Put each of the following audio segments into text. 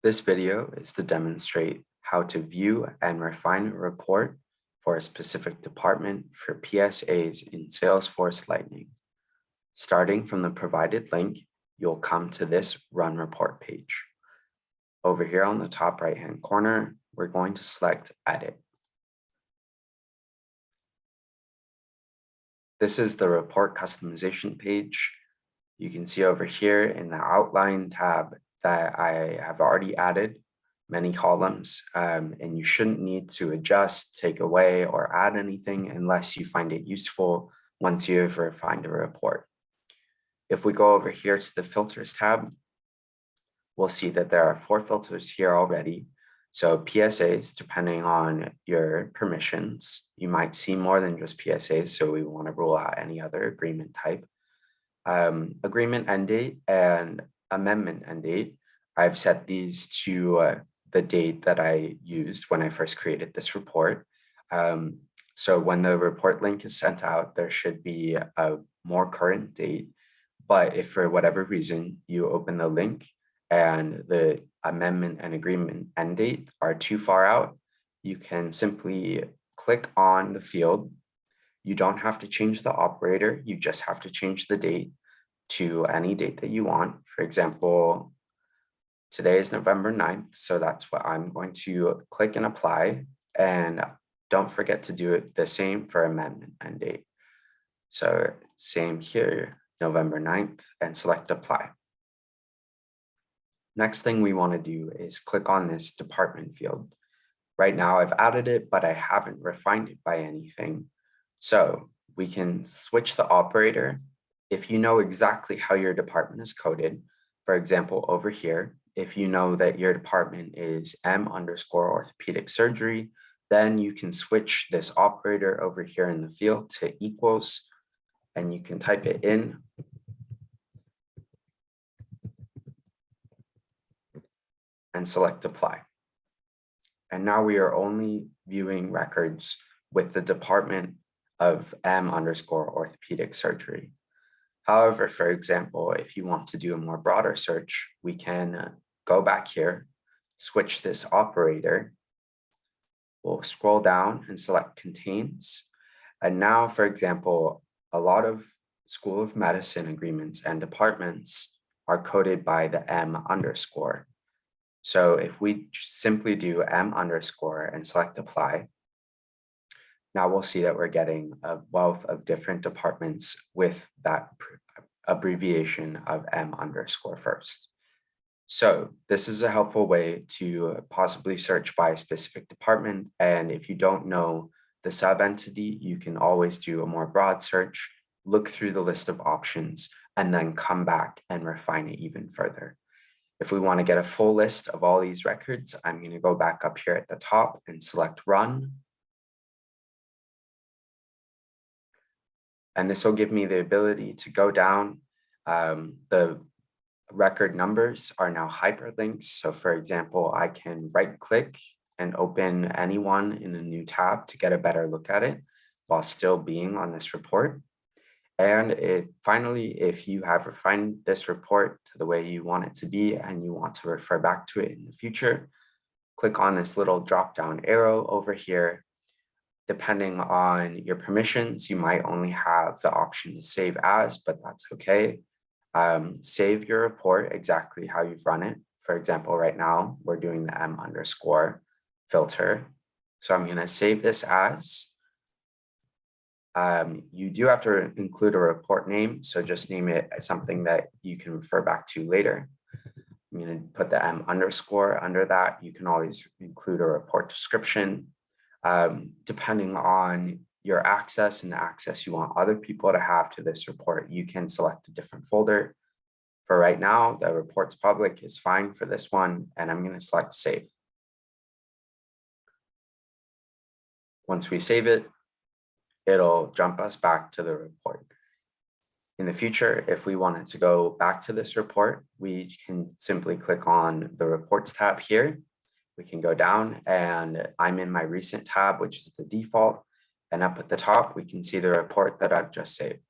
This video is to demonstrate how to view and refine a report for a specific department for PSAs in Salesforce Lightning. Starting from the provided link, you'll come to this Run Report page. Over here on the top right-hand corner, we're going to select Edit. This is the report customization page. You can see over here in the Outline tab that I have already added many columns, and you shouldn't need to adjust, take away, or add anything unless you find it useful once you have refined a report. If we go over here to the Filters tab, we'll see that there are 4 filters here already. So PSAs, depending on your permissions, you might see more than just PSAs, so we want to rule out any other agreement type. Agreement end date and amendment end date, I've set these to the date that I used when I first created this report. So when the report link is sent out, there should be a more current date. But if for whatever reason you open the link and the amendment and agreement end date are too far out, you can simply click on the field. You don't have to change the operator, you just have to change the date to any date that you want. For example, today is November 9th, so that's what I'm going to click and apply. And don't forget to do it the same for amendment end date. So same here, November 9th, and select apply. Next thing we want to do is click on this department field. Right now I've added it, but I haven't refined it by anything. So we can switch the operator. If you know exactly how your department is coded, for example, over here, if you know that your department is M_orthopedic surgery, then you can switch this operator over here in the field to equals, and you can type it in. And select apply. And now we are only viewing records with the department of M_orthopedic surgery. However, for example, if you want to do a more broader search, we can go back here, switch this operator. We'll scroll down and select contains. And now, for example, a lot of School of Medicine agreements and departments are coded by the M_. So if we simply do M_ and select apply, now we'll see that we're getting a wealth of different departments with that abbreviation of M_ first. So this is a helpful way to possibly search by a specific department. And if you don't know the sub-entity, you can always do a more broad search, look through the list of options, and then come back and refine it even further. If we want to get a full list of all these records, I'm going to go back up here at the top and select Run. And this will give me the ability to go down. The record numbers are now hyperlinks. So for example, I can right click and open any one in a new tab to get a better look at it while still being on this report. And finally, if you have refined this report to the way you want it to be and you want to refer back to it in the future, click on this little drop-down arrow over here. Depending on your permissions, you might only have the option to save as, but that's okay. Save your report exactly how you've run it. For example, right now, we're doing the M_ filter. So I'm going to save this as. You do have to include a report name, so just name it as something that you can refer back to later. I'm going to put the M_ under that. You can always include a report description. Depending on your access and the access you want other people to have to this report, you can select a different folder. For right now, the reports public is fine for this one, and I'm going to select save. Once we save it, it'll jump us back to the report. In the future, if we wanted to go back to this report, we can simply click on the reports tab here. We can go down, and I'm in my recent tab, which is the default. And up at the top, we can see the report that I've just saved.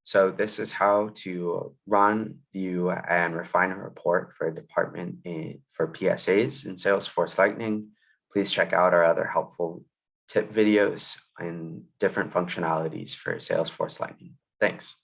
So this is how to run, view, and refine a report for a department for PSAs in Salesforce Lightning. Please check out our other helpful tip videos and different functionalities for Salesforce Lightning. Thanks.